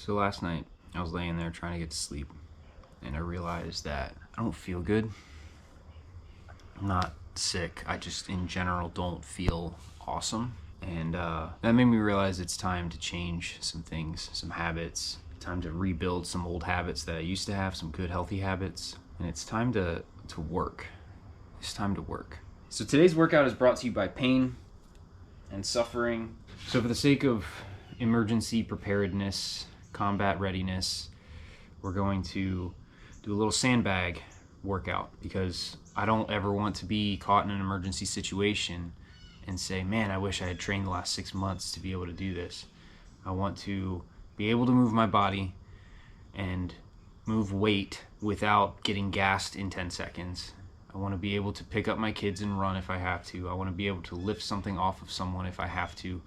So last night I was laying there trying to get to sleep, and I realized that I don't feel good. I'm not sick, I just in general don't feel awesome. And that made me realize it's time to change some things, some habits. Time to rebuild some old habits that I used to have, some good healthy habits. And it's time to work. It's time to work. So today's workout is brought to you by pain and suffering. So for the sake of emergency preparedness, combat readiness, we're going to do a little sandbag workout, because I don't ever want to be caught in an emergency situation and say, man, I wish I had trained the last 6 months to be able to do this. I want to be able to move my body and move weight without getting gassed in 10 seconds. I want to be able to pick up my kids and run if I have to. I want to be able to lift something off of someone if I have to.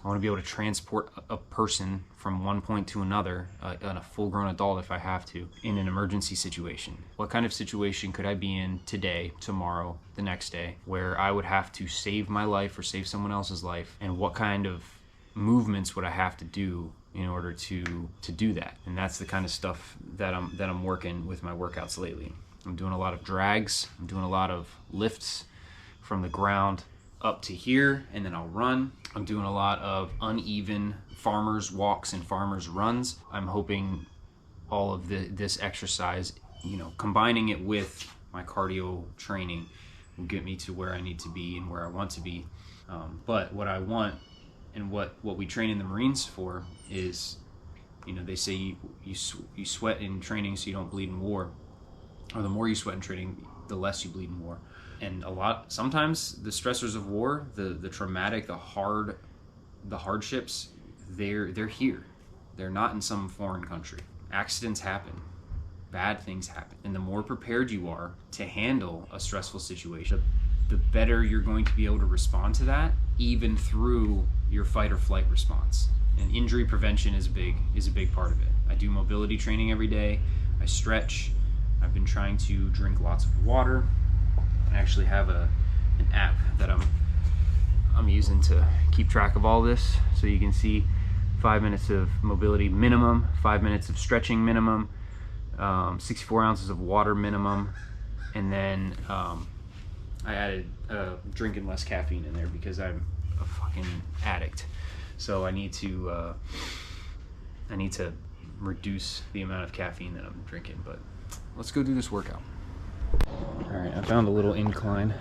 I want to be able to transport a person from one point to another, a full-grown adult if I have to, in an emergency situation. What kind of situation could I be in today, tomorrow, the next day, where I would have to save my life or save someone else's life? And what kind of movements would I have to do in order to do that? And that's the kind of stuff that I'm working with my workouts lately. I'm doing a lot of drags. I'm doing a lot of lifts from the ground up to here, and then I'll run. I'm doing a lot of uneven farmers walks and farmers runs. I'm hoping all of this exercise, combining it with my cardio training, will get me to where I need to be and where I want to be. But what I want, and what we train in the Marines for, is, they say you sweat in training so you don't bleed in war, or the more you sweat in training, the less you bleed in war. And sometimes the stressors of war, the traumatic, the hardships, they're here. They're not in some foreign country. Accidents happen, bad things happen, and the more prepared you are to handle a stressful situation, the better you're going to be able to respond to that, even through your fight or flight response. And injury prevention is a big part of it. I do mobility training every day. I stretch. I've been trying to drink lots of water. I actually have an app that I'm using to keep track of all this, so you can see 5 minutes of mobility minimum, 5 minutes of stretching minimum, 64 ounces of water minimum, and then I added drinking less caffeine in there because I'm a fucking addict. So I need to reduce the amount of caffeine that I'm drinking. But let's go do this workout. All right, I found a little incline.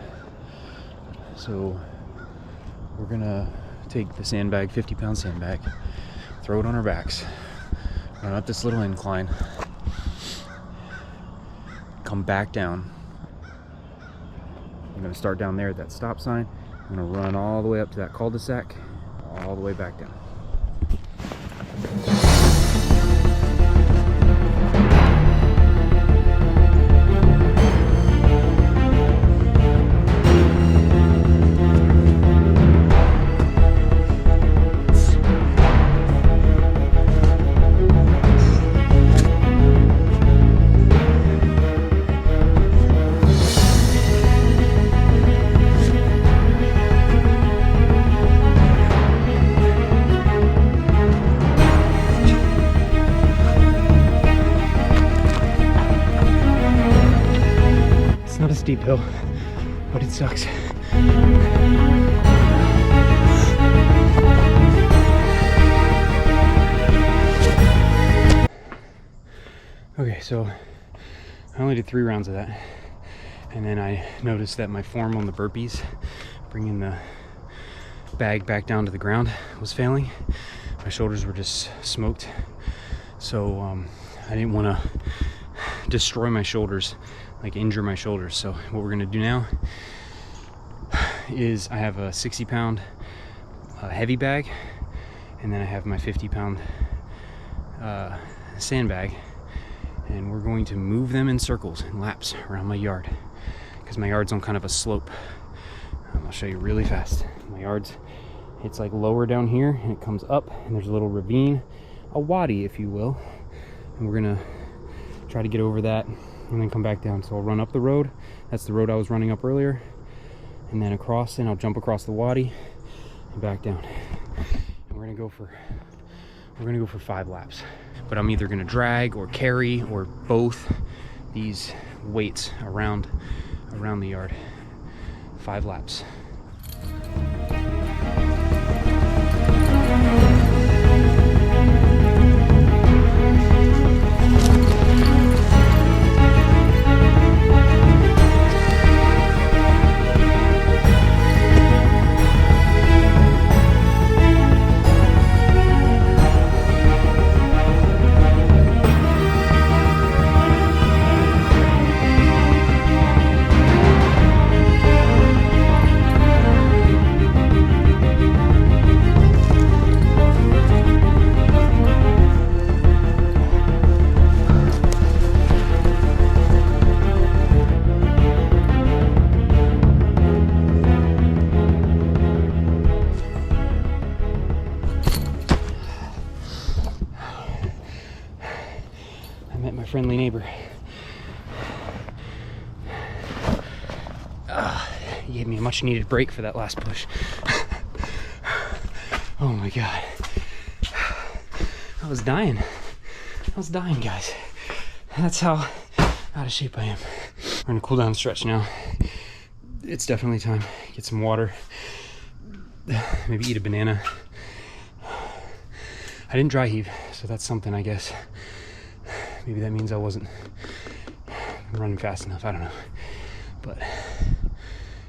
So we're gonna take the sandbag, 50-pound sandbag, throw it on our backs, run up this little incline, come back down. I'm gonna start down there at that stop sign. I'm gonna run all the way up to that cul-de-sac, all the way back down. Not a steep hill, but it sucks. Okay, so I only did 3 rounds of that, and then I noticed that my form on the burpees, bringing the bag back down to the ground, was failing. My shoulders were just smoked, so I didn't want to destroy my shoulders, like injure my shoulders. So what we're gonna do now is I have a 60-pound heavy bag, and then I have my 50-pound sandbag, and we're going to move them in circles and laps around my yard, because my yard's on kind of a slope. I'll show you really fast. My yard's, it's like lower down here, and it comes up, and there's a little ravine, a wadi if you will, and we're gonna try to get over that and then come back down. So I'll run up the road. That's the road I was running up earlier, and then across, and I'll jump across the wadi and back down. And we're gonna go for We're gonna go for 5 laps, but I'm either gonna drag or carry or both these weights around the yard. 5 laps. Friendly neighbor. He gave me a much needed break for that last push. Oh my God. I was dying. Guys. That's how out of shape I am. We're gonna cool down the stretch now. It's definitely time. Get some water. Maybe eat a banana. I didn't dry heave, so that's something, I guess. Maybe that means I wasn't running fast enough. I don't know. But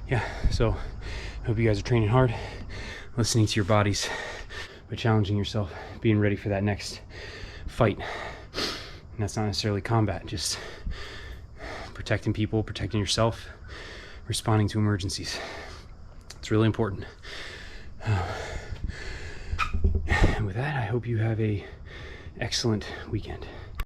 yeah, so I hope you guys are training hard, listening to your bodies, but challenging yourself, being ready for that next fight. And that's not necessarily combat, just protecting people, protecting yourself, responding to emergencies. It's really important. And with that, I hope you have an excellent weekend.